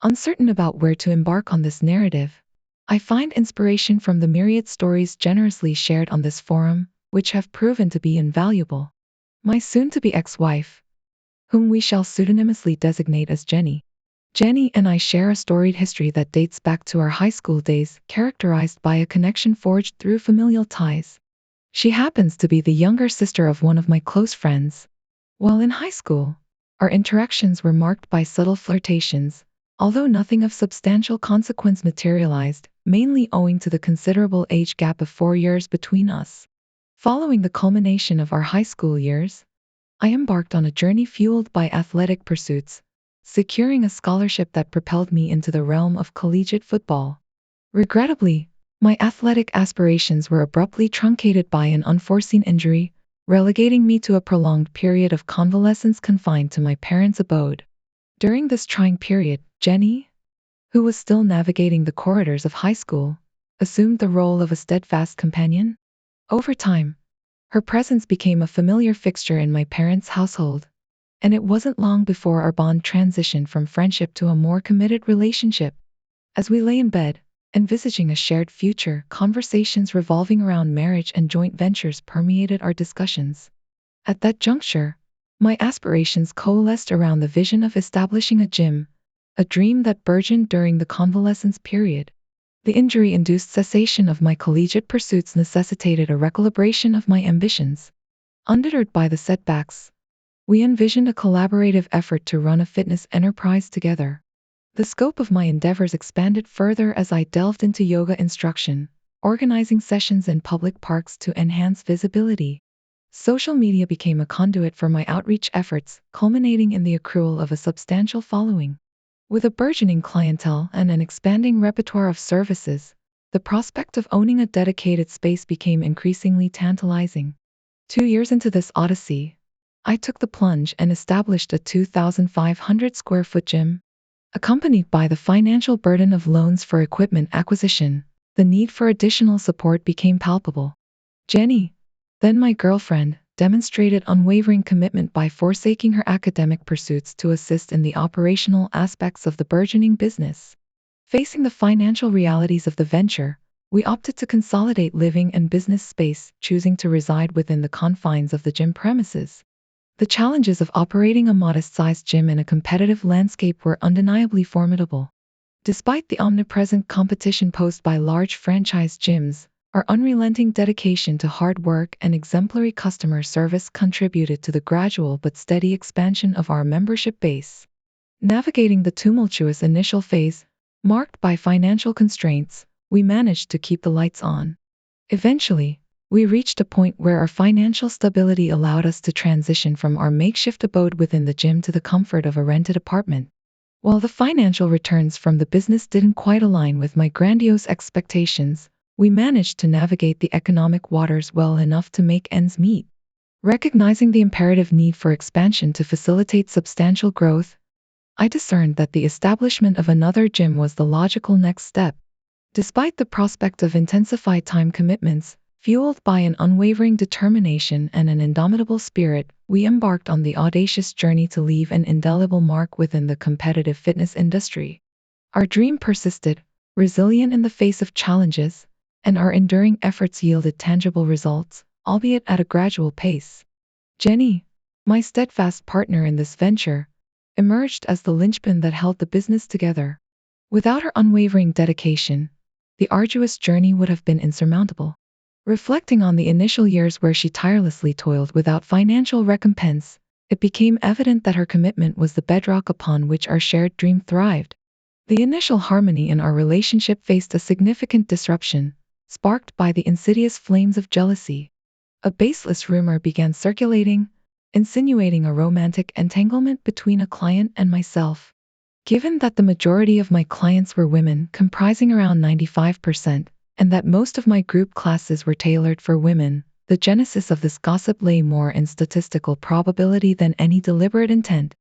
Uncertain about where to embark on this narrative, I find inspiration from the myriad stories generously shared on this forum, which have proven to be invaluable. My soon-to-be ex-wife, whom we shall pseudonymously designate as Jenny. Jenny and I share a storied history that dates back to our high school days, characterized by a connection forged through familial ties. She happens to be the younger sister of one of my close friends. While in high school, our interactions were marked by subtle flirtations, although nothing of substantial consequence materialized, mainly owing to the considerable age gap of 4 years between us. Following the culmination of our high school years, I embarked on a journey fueled by athletic pursuits, securing a scholarship that propelled me into the realm of collegiate football. Regrettably, my athletic aspirations were abruptly truncated by an unforeseen injury, relegating me to a prolonged period of convalescence confined to my parents' abode. During this trying period, Jenny, who was still navigating the corridors of high school, assumed the role of a steadfast companion. Over time, her presence became a familiar fixture in my parents' household, and it wasn't long before our bond transitioned from friendship to a more committed relationship. As we lay in bed, envisaging a shared future, conversations revolving around marriage and joint ventures permeated our discussions. At that juncture, my aspirations coalesced around the vision of establishing a gym, a dream that burgeoned during the convalescence period. The injury-induced cessation of my collegiate pursuits necessitated a recalibration of my ambitions. Undeterred by the setbacks, we envisioned a collaborative effort to run a fitness enterprise together. The scope of my endeavors expanded further as I delved into yoga instruction, organizing sessions in public parks to enhance visibility. Social media became a conduit for my outreach efforts, culminating in the accrual of a substantial following. With a burgeoning clientele and an expanding repertoire of services, the prospect of owning a dedicated space became increasingly tantalizing. 2 years into this odyssey, I took the plunge and established a 2,500 square foot gym. Accompanied by the financial burden of loans for equipment acquisition, the need for additional support became palpable. Jenny, then my girlfriend, demonstrated unwavering commitment by forsaking her academic pursuits to assist in the operational aspects of the burgeoning business. Facing the financial realities of the venture, we opted to consolidate living and business space, choosing to reside within the confines of the gym premises. The challenges of operating a modest-sized gym in a competitive landscape were undeniably formidable. Despite the omnipresent competition posed by large franchise gyms, our unrelenting dedication to hard work and exemplary customer service contributed to the gradual but steady expansion of our membership base. Navigating the tumultuous initial phase, marked by financial constraints, we managed to keep the lights on. Eventually, we reached a point where our financial stability allowed us to transition from our makeshift abode within the gym to the comfort of a rented apartment. While the financial returns from the business didn't quite align with my grandiose expectations, we managed to navigate the economic waters well enough to make ends meet. Recognizing the imperative need for expansion to facilitate substantial growth, I discerned that the establishment of another gym was the logical next step. Despite the prospect of intensified time commitments, fueled by an unwavering determination and an indomitable spirit, we embarked on the audacious journey to leave an indelible mark within the competitive fitness industry. Our dream persisted, resilient in the face of challenges, and our enduring efforts yielded tangible results, albeit at a gradual pace. Jenny, my steadfast partner in this venture, emerged as the linchpin that held the business together. Without her unwavering dedication, the arduous journey would have been insurmountable. Reflecting on the initial years where she tirelessly toiled without financial recompense, it became evident that her commitment was the bedrock upon which our shared dream thrived. The initial harmony in our relationship faced a significant disruption, sparked by the insidious flames of jealousy. A baseless rumor began circulating, insinuating a romantic entanglement between a client and myself. Given that the majority of my clients were women, comprising around 95%, and that most of my group classes were tailored for women, the genesis of this gossip lay more in statistical probability than any deliberate intent.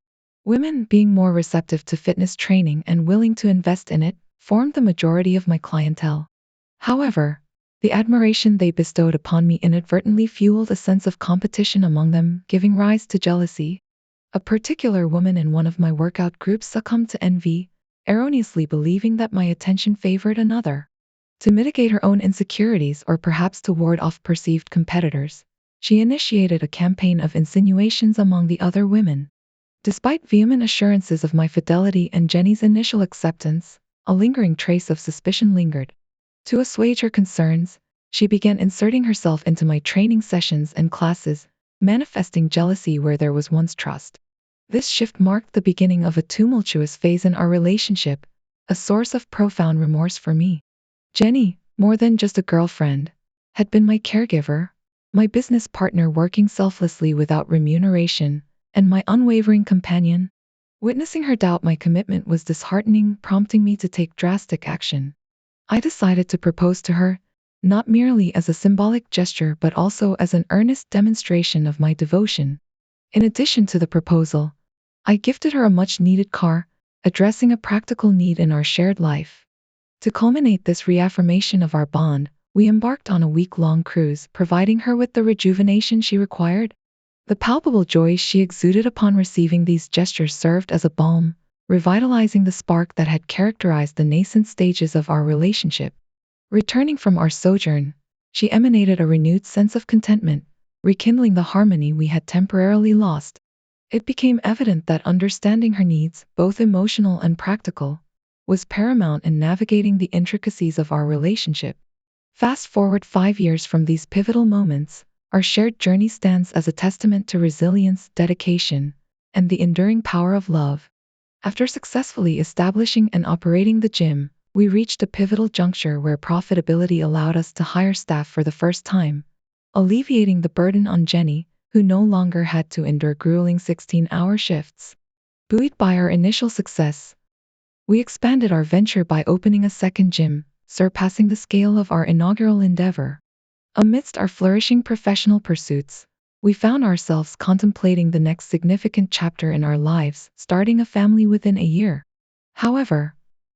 Women, being more receptive to fitness training and willing to invest in it, formed the majority of my clientele. However, the admiration they bestowed upon me inadvertently fueled a sense of competition among them, giving rise to jealousy. A particular woman in one of my workout groups succumbed to envy, erroneously believing that my attention favored another. To mitigate her own insecurities or perhaps to ward off perceived competitors, she initiated a campaign of insinuations among the other women. Despite vehement assurances of my fidelity and Jenny's initial acceptance, a lingering trace of suspicion lingered. To assuage her concerns, she began inserting herself into my training sessions and classes, manifesting jealousy where there was once trust. This shift marked the beginning of a tumultuous phase in our relationship, a source of profound remorse for me. Jenny, more than just a girlfriend, had been my caregiver, my business partner working selflessly without remuneration, and my unwavering companion. Witnessing her doubt my commitment was disheartening, prompting me to take drastic action. I decided to propose to her, not merely as a symbolic gesture but also as an earnest demonstration of my devotion. In addition to the proposal, I gifted her a much-needed car, addressing a practical need in our shared life. To culminate this reaffirmation of our bond, we embarked on a week-long cruise, providing her with the rejuvenation she required. The palpable joy she exuded upon receiving these gestures served as a balm, revitalizing the spark that had characterized the nascent stages of our relationship. Returning from our sojourn, she emanated a renewed sense of contentment, rekindling the harmony we had temporarily lost. It became evident that understanding her needs, both emotional and practical, was paramount in navigating the intricacies of our relationship. Fast forward 5 years from these pivotal moments, our shared journey stands as a testament to resilience, dedication, and the enduring power of love. After successfully establishing and operating the gym, we reached a pivotal juncture where profitability allowed us to hire staff for the first time, alleviating the burden on Jenny, who no longer had to endure grueling 16-hour shifts. Buoyed by our initial success, we expanded our venture by opening a second gym, surpassing the scale of our inaugural endeavor. Amidst our flourishing professional pursuits, we found ourselves contemplating the next significant chapter in our lives, starting a family within a year. However,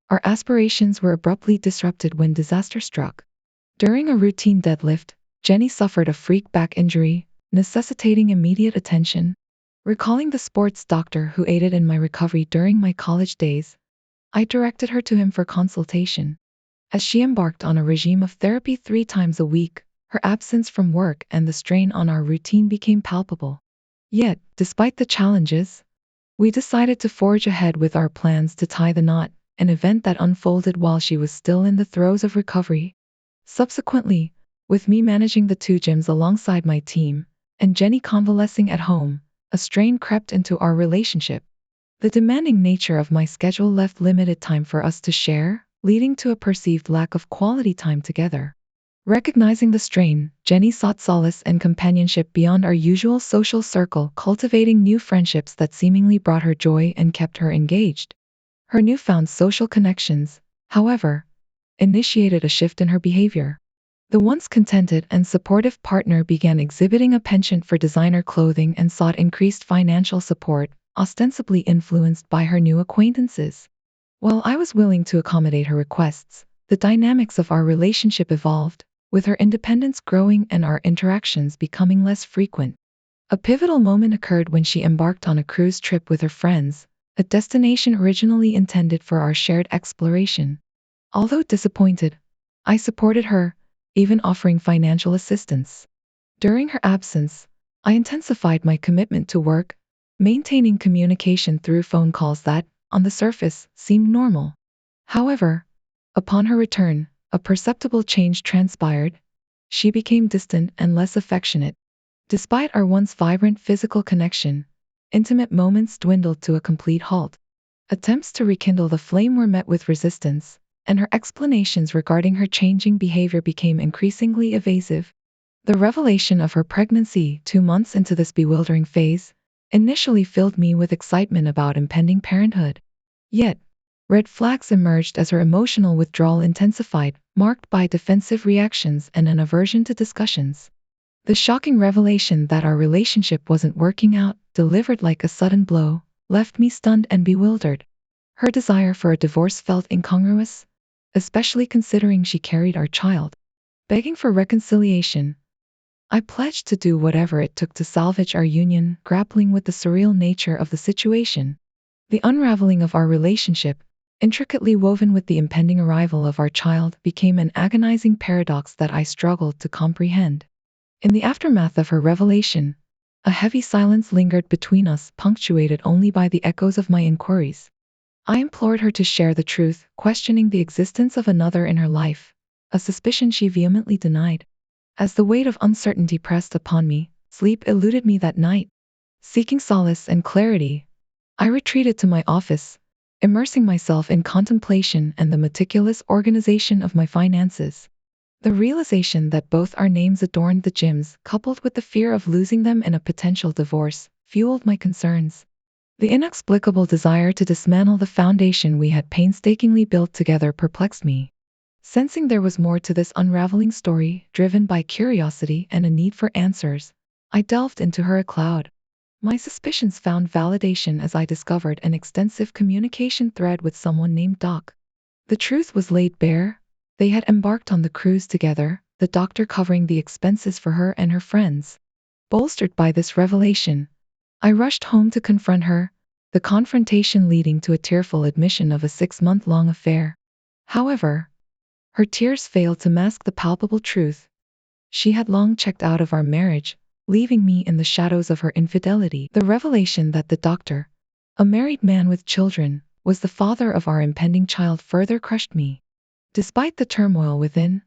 our aspirations were abruptly disrupted when disaster struck. During a routine deadlift, Jenny suffered a freak back injury, necessitating immediate attention. Recalling the sports doctor who aided in my recovery during my college days, I directed her to him for consultation. As she embarked on a regime of therapy 3 times a week, her absence from work and the strain on our routine became palpable. Yet, despite the challenges, we decided to forge ahead with our plans to tie the knot, an event that unfolded while she was still in the throes of recovery. Subsequently, with me managing the 2 gyms alongside my team, and Jenny convalescing at home, a strain crept into our relationship. The demanding nature of my schedule left limited time for us to share, leading to a perceived lack of quality time together. Recognizing the strain, Jenny sought solace and companionship beyond our usual social circle, cultivating new friendships that seemingly brought her joy and kept her engaged. Her newfound social connections, however, initiated a shift in her behavior. The once contented and supportive partner began exhibiting a penchant for designer clothing and sought increased financial support, ostensibly influenced by her new acquaintances. While I was willing to accommodate her requests, the dynamics of our relationship evolved, with her independence growing and our interactions becoming less frequent. A pivotal moment occurred when she embarked on a cruise trip with her friends, a destination originally intended for our shared exploration. Although disappointed, I supported her, even offering financial assistance. During her absence, I intensified my commitment to work, maintaining communication through phone calls that, on the surface, seemed normal. However, upon her return, a perceptible change transpired. She became distant and less affectionate. Despite our once vibrant physical connection, intimate moments dwindled to a complete halt. Attempts to rekindle the flame were met with resistance, and her explanations regarding her changing behavior became increasingly evasive. The revelation of her pregnancy 2 months into this bewildering phase initially filled me with excitement about impending parenthood. Yet, red flags emerged as her emotional withdrawal intensified, marked by defensive reactions and an aversion to discussions. The shocking revelation that our relationship wasn't working out, delivered like a sudden blow, left me stunned and bewildered. Her desire for a divorce felt incongruous, especially considering she carried our child. Begging for reconciliation, I pledged to do whatever it took to salvage our union, grappling with the surreal nature of the situation. The unraveling of our relationship, intricately woven with the impending arrival of our child, became an agonizing paradox that I struggled to comprehend. In the aftermath of her revelation, a heavy silence lingered between us, punctuated only by the echoes of my inquiries. I implored her to share the truth, questioning the existence of another in her life, a suspicion she vehemently denied. As the weight of uncertainty pressed upon me, sleep eluded me that night. Seeking solace and clarity, I retreated to my office, immersing myself in contemplation and the meticulous organization of my finances. The realization that both our names adorned the gems, coupled with the fear of losing them in a potential divorce, fueled my concerns. The inexplicable desire to dismantle the foundation we had painstakingly built together perplexed me. Sensing there was more to this unraveling story, driven by curiosity and a need for answers, I delved into her cloud. My suspicions found validation as I discovered an extensive communication thread with someone named Doc. The truth was laid bare. They had embarked on the cruise together, the doctor covering the expenses for her and her friends. Bolstered by this revelation, I rushed home to confront her, the confrontation leading to a tearful admission of a 6-month-long affair. However, her tears failed to mask the palpable truth. She had long checked out of our marriage, leaving me in the shadows of her infidelity. The revelation that the doctor, a married man with children, was the father of our impending child further crushed me. Despite the turmoil within,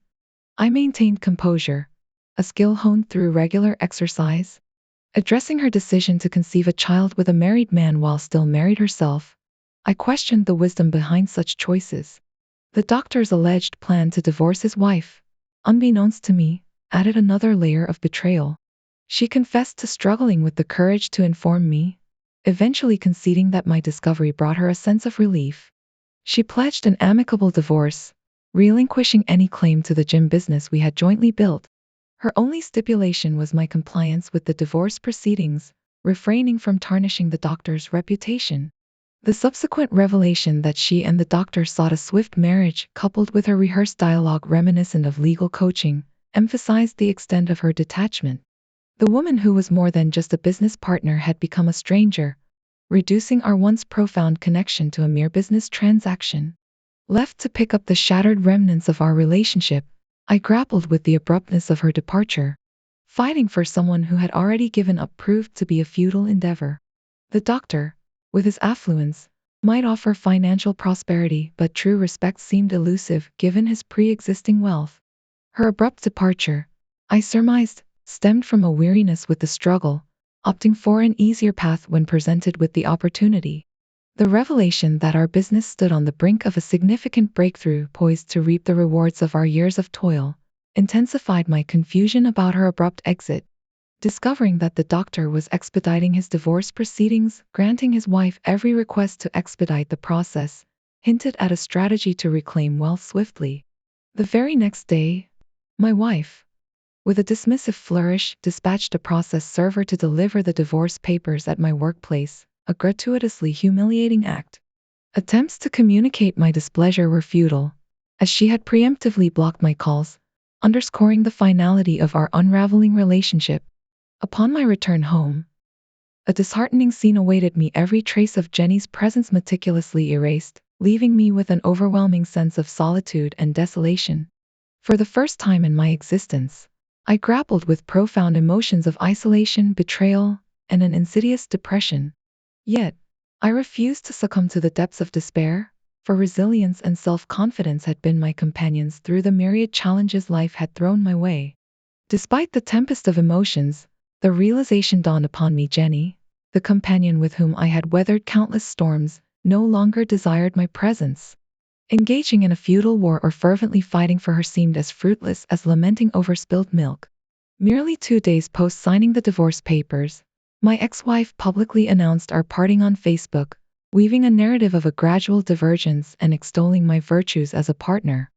I maintained composure, a skill honed through regular exercise. Addressing her decision to conceive a child with a married man while still married herself, I questioned the wisdom behind such choices. The doctor's alleged plan to divorce his wife, unbeknownst to me, added another layer of betrayal. She confessed to struggling with the courage to inform me, eventually conceding that my discovery brought her a sense of relief. She pledged an amicable divorce, relinquishing any claim to the gym business we had jointly built. Her only stipulation was my compliance with the divorce proceedings, refraining from tarnishing the doctor's reputation. The subsequent revelation that she and the doctor sought a swift marriage, coupled with her rehearsed dialogue reminiscent of legal coaching, emphasized the extent of her detachment. The woman who was more than just a business partner had become a stranger, reducing our once profound connection to a mere business transaction. Left to pick up the shattered remnants of our relationship, I grappled with the abruptness of her departure. Fighting for someone who had already given up proved to be a futile endeavor. The doctor, with his affluence, might offer financial prosperity, but true respect seemed elusive given his pre-existing wealth. Her abrupt departure, I surmised, stemmed from a weariness with the struggle, opting for an easier path when presented with the opportunity. The revelation that our business stood on the brink of a significant breakthrough poised to reap the rewards of our years of toil intensified my confusion about her abrupt exit. Discovering that the doctor was expediting his divorce proceedings, granting his wife every request to expedite the process, hinted at a strategy to reclaim wealth swiftly. The very next day, my wife, with a dismissive flourish, dispatched a process server to deliver the divorce papers at my workplace, a gratuitously humiliating act. Attempts to communicate my displeasure were futile, as she had preemptively blocked my calls, underscoring the finality of our unraveling relationship. Upon my return home, a disheartening scene awaited me, every trace of Jenny's presence meticulously erased, leaving me with an overwhelming sense of solitude and desolation. For the first time in my existence, I grappled with profound emotions of isolation, betrayal, and an insidious depression. Yet, I refused to succumb to the depths of despair, for resilience and self-confidence had been my companions through the myriad challenges life had thrown my way. Despite the tempest of emotions, the realization dawned upon me: Jenny, the companion with whom I had weathered countless storms, no longer desired my presence. Engaging in a futile war or fervently fighting for her seemed as fruitless as lamenting over spilled milk. Merely 2 days post signing the divorce papers, my ex-wife publicly announced our parting on Facebook, weaving a narrative of a gradual divergence and extolling my virtues as a partner.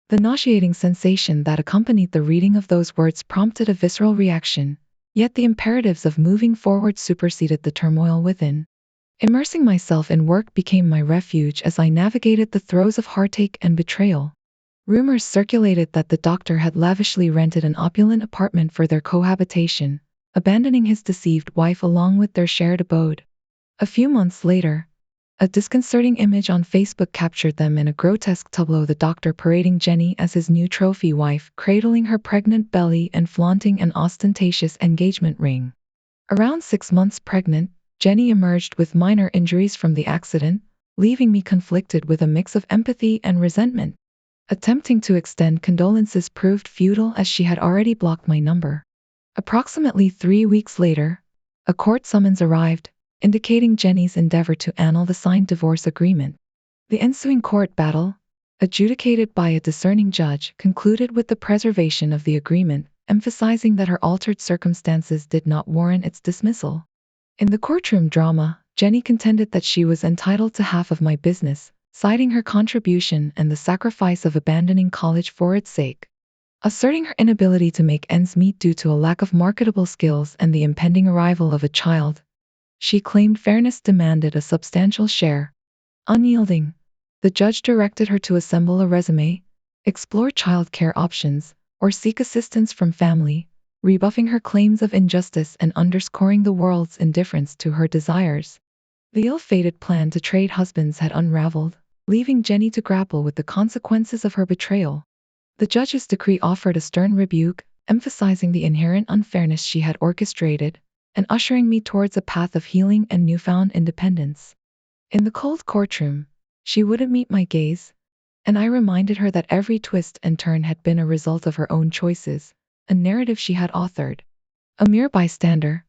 The nauseating sensation that accompanied the reading of those words prompted a visceral reaction, yet the imperatives of moving forward superseded the turmoil within. Immersing myself in work became my refuge as I navigated the throes of heartache and betrayal. Rumors circulated that the doctor had lavishly rented an opulent apartment for their cohabitation, abandoning his deceived wife along with their shared abode. A few months later, A disconcerting image on Facebook captured them in a grotesque tableau, the doctor parading Jenny as his new trophy wife, cradling her pregnant belly and flaunting an ostentatious engagement ring. Around 6 months pregnant, Jenny emerged with minor injuries from the accident, leaving me conflicted with a mix of empathy and resentment. Attempting to extend condolences proved futile as she had already blocked my number. Approximately 3 weeks later, a court summons arrived, indicating Jenny's endeavor to annul the signed divorce agreement. The ensuing court battle, adjudicated by a discerning judge, concluded with the preservation of the agreement, emphasizing that her altered circumstances did not warrant its dismissal. In the courtroom drama, Jenny contended that she was entitled to half of my business, citing her contribution and the sacrifice of abandoning college for its sake. Asserting her inability to make ends meet due to a lack of marketable skills and the impending arrival of a child, she claimed fairness demanded a substantial share. Unyielding, the judge directed her to assemble a resume, explore childcare options, or seek assistance from family, rebuffing her claims of injustice and underscoring the world's indifference to her desires. The ill-fated plan to trade husbands had unraveled, leaving Jenny to grapple with the consequences of her betrayal. The judge's decree offered a stern rebuke, emphasizing the inherent unfairness she had orchestrated, and ushering me towards a path of healing and newfound independence. In the cold courtroom, she wouldn't meet my gaze, and I reminded her that every twist and turn had been a result of her own choices, a narrative she had authored. A mere bystander,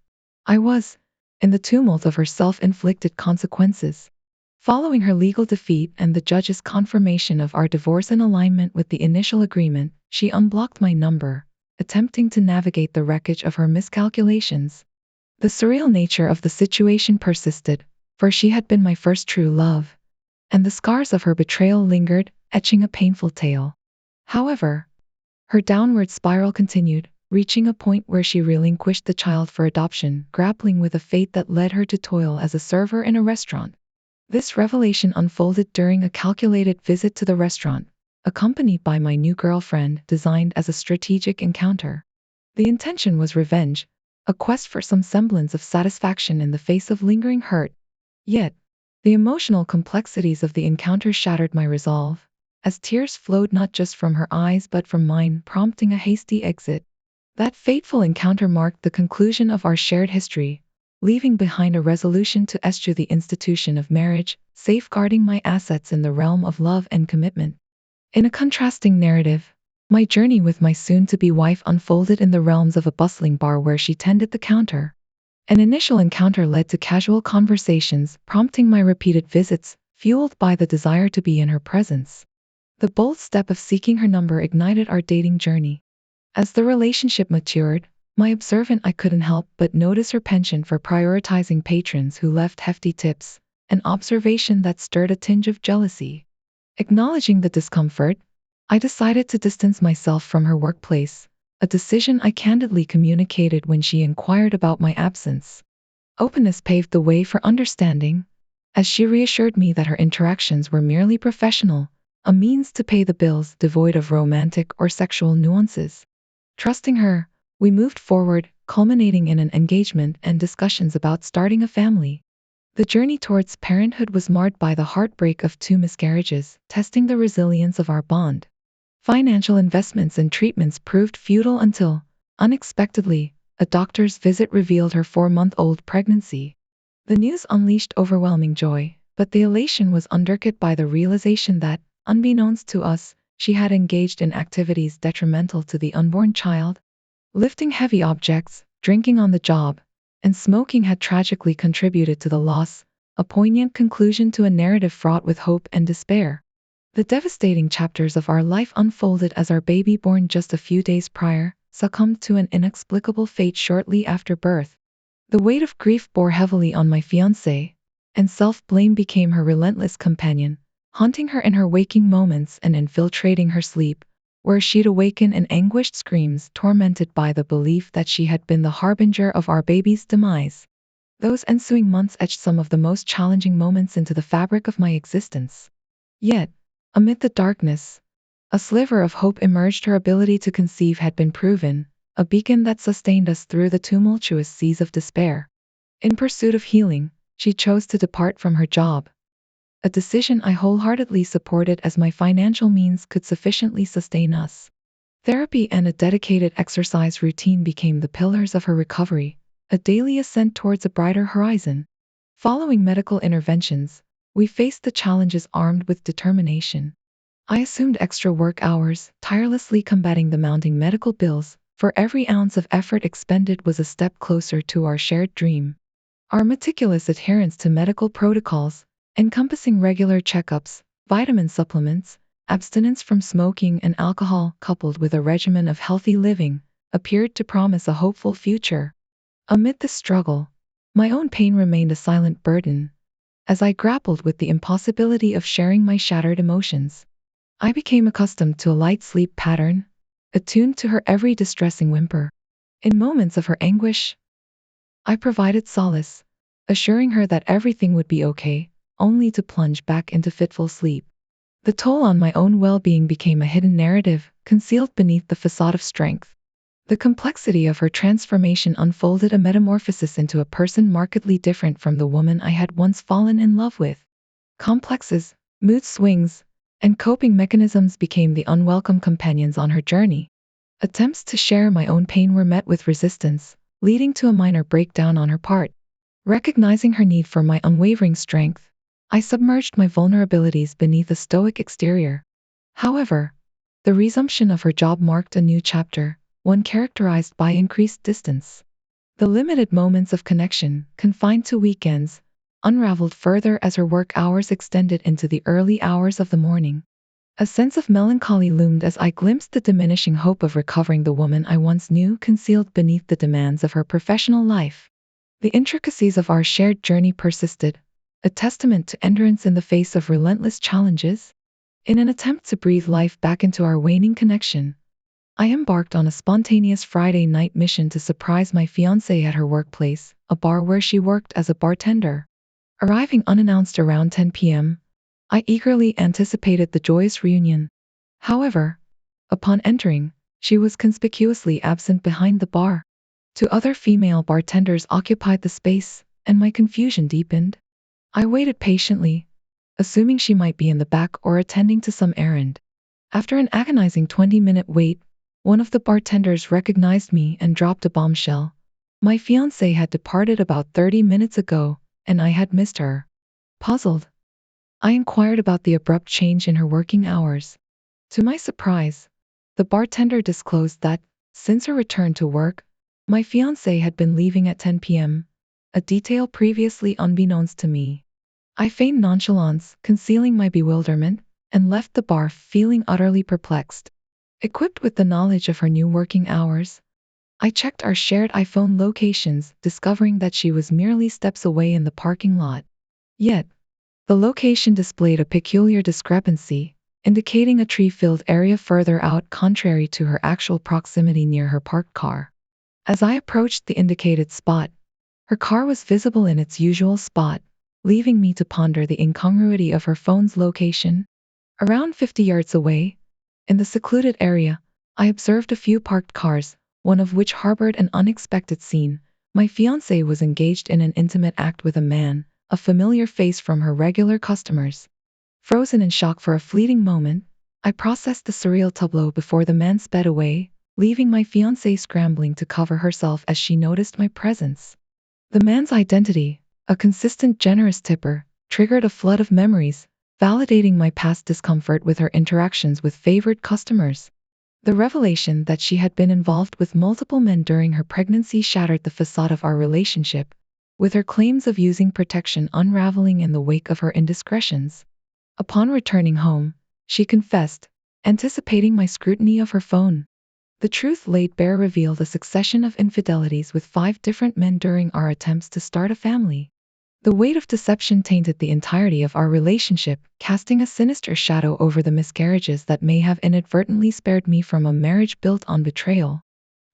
I was, in the tumult of her self-inflicted consequences. Following her legal defeat and the judge's confirmation of our divorce in alignment with the initial agreement, she unblocked my number, attempting to navigate the wreckage of her miscalculations. The surreal nature of the situation persisted, for she had been my first true love, and the scars of her betrayal lingered, etching a painful tale. However, her downward spiral continued, reaching a point where she relinquished the child for adoption, grappling with a fate that led her to toil as a server in a restaurant. This revelation unfolded during a calculated visit to the restaurant, accompanied by my new girlfriend, designed as a strategic encounter. The intention was revenge, a quest for some semblance of satisfaction in the face of lingering hurt. Yet, the emotional complexities of the encounter shattered my resolve, as tears flowed not just from her eyes but from mine, prompting a hasty exit. That fateful encounter marked the conclusion of our shared history, leaving behind a resolution to eschew the institution of marriage, safeguarding my assets in the realm of love and commitment. In a contrasting narrative, my journey with my soon-to-be wife unfolded in the realms of a bustling bar where she tended the counter. An initial encounter led to casual conversations, prompting my repeated visits, fueled by the desire to be in her presence. The bold step of seeking her number ignited our dating journey. As the relationship matured, my observant I couldn't help but notice her penchant for prioritizing patrons who left hefty tips, an observation that stirred a tinge of jealousy. Acknowledging the discomfort, I decided to distance myself from her workplace, a decision I candidly communicated when she inquired about my absence. Openness paved the way for understanding, as she reassured me that her interactions were merely professional, a means to pay the bills devoid of romantic or sexual nuances. Trusting her, we moved forward, culminating in an engagement and discussions about starting a family. The journey towards parenthood was marred by the heartbreak of 2 miscarriages, testing the resilience of our bond. Financial investments and treatments proved futile until, unexpectedly, a doctor's visit revealed her 4-month-old pregnancy. The news unleashed overwhelming joy, but the elation was undercut by the realization that, unbeknownst to us, she had engaged in activities detrimental to the unborn child. Lifting heavy objects, drinking on the job, and smoking had tragically contributed to the loss, a poignant conclusion to a narrative fraught with hope and despair. The devastating chapters of our life unfolded as our baby, born just a few days prior, succumbed to an inexplicable fate shortly after birth. The weight of grief bore heavily on my fiancée, and self-blame became her relentless companion, haunting her in her waking moments and infiltrating her sleep, where she'd awaken in anguished screams, tormented by the belief that she had been the harbinger of our baby's demise. Those ensuing months etched some of the most challenging moments into the fabric of my existence. Yet, amid the darkness, a sliver of hope emerged. Her ability to conceive had been proven, a beacon that sustained us through the tumultuous seas of despair. In pursuit of healing, she chose to depart from her job, a decision I wholeheartedly supported as my financial means could sufficiently sustain us. Therapy and a dedicated exercise routine became the pillars of her recovery, a daily ascent towards a brighter horizon. Following medical interventions, we faced the challenges armed with determination. I assumed extra work hours, tirelessly combating the mounting medical bills, for every ounce of effort expended was a step closer to our shared dream. Our meticulous adherence to medical protocols, encompassing regular checkups, vitamin supplements, abstinence from smoking and alcohol, coupled with a regimen of healthy living, appeared to promise a hopeful future. Amid this struggle, my own pain remained a silent burden, as I grappled with the impossibility of sharing my shattered emotions. I became accustomed to a light sleep pattern, attuned to her every distressing whimper. In moments of her anguish, I provided solace, assuring her that everything would be okay, only to plunge back into fitful sleep. The toll on my own well-being became a hidden narrative, concealed beneath the facade of strength. The complexity of her transformation unfolded a metamorphosis into a person markedly different from the woman I had once fallen in love with. Complexes, mood swings, and coping mechanisms became the unwelcome companions on her journey. Attempts to share my own pain were met with resistance, leading to a minor breakdown on her part. Recognizing her need for my unwavering strength, I submerged my vulnerabilities beneath a stoic exterior. However, the resumption of her job marked a new chapter, one characterized by increased distance. The limited moments of connection, confined to weekends, unraveled further as her work hours extended into the early hours of the morning. A sense of melancholy loomed as I glimpsed the diminishing hope of recovering the woman I once knew concealed beneath the demands of her professional life. The intricacies of our shared journey persisted, a testament to endurance in the face of relentless challenges. In an attempt to breathe life back into our waning connection, I embarked on a spontaneous Friday night mission to surprise my fiancée at her workplace, a bar where she worked as a bartender. Arriving unannounced around 10 p.m., I eagerly anticipated the joyous reunion. However, upon entering, she was conspicuously absent behind the bar. Two other female bartenders occupied the space, and my confusion deepened. I waited patiently, assuming she might be in the back or attending to some errand. After an agonizing 20-minute wait, one of the bartenders recognized me and dropped a bombshell. My fiancée had departed about 30 minutes ago, and I had missed her. Puzzled, I inquired about the abrupt change in her working hours. To my surprise, the bartender disclosed that, since her return to work, my fiancé had been leaving at 10 p.m., a detail previously unbeknownst to me. I feigned nonchalance, concealing my bewilderment, and left the bar feeling utterly perplexed. Equipped with the knowledge of her new working hours, I checked our shared iPhone locations, discovering that she was merely steps away in the parking lot. Yet, the location displayed a peculiar discrepancy, indicating a tree-filled area further out contrary to her actual proximity near her parked car. As I approached the indicated spot, her car was visible in its usual spot, leaving me to ponder the incongruity of her phone's location. Around 50 yards away, in the secluded area, I observed a few parked cars, one of which harbored an unexpected scene. My fiancée was engaged in an intimate act with a man, a familiar face from her regular customers. Frozen in shock for a fleeting moment, I processed the surreal tableau before the man sped away, leaving my fiancée scrambling to cover herself as she noticed my presence. The man's identity, a consistent generous tipper, triggered a flood of memories, validating my past discomfort with her interactions with favored customers. The revelation that she had been involved with multiple men during her pregnancy shattered the facade of our relationship, with her claims of using protection unraveling in the wake of her indiscretions. Upon returning home, she confessed, anticipating my scrutiny of her phone. The truth laid bare revealed a succession of infidelities with 5 different men during our attempts to start a family. The weight of deception tainted the entirety of our relationship, casting a sinister shadow over the miscarriages that may have inadvertently spared me from a marriage built on betrayal.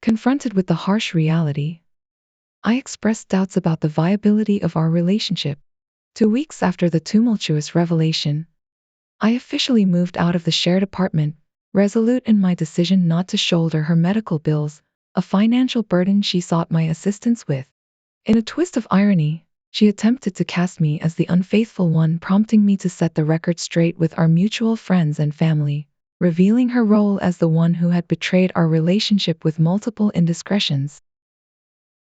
Confronted with the harsh reality, I expressed doubts about the viability of our relationship. 2 weeks after the tumultuous revelation, I officially moved out of the shared apartment, resolute in my decision not to shoulder her medical bills, a financial burden she sought my assistance with. In a twist of irony, She attempted to cast me as the unfaithful one, prompting me to set the record straight with our mutual friends and family, revealing her role as the one who had betrayed our relationship with multiple indiscretions.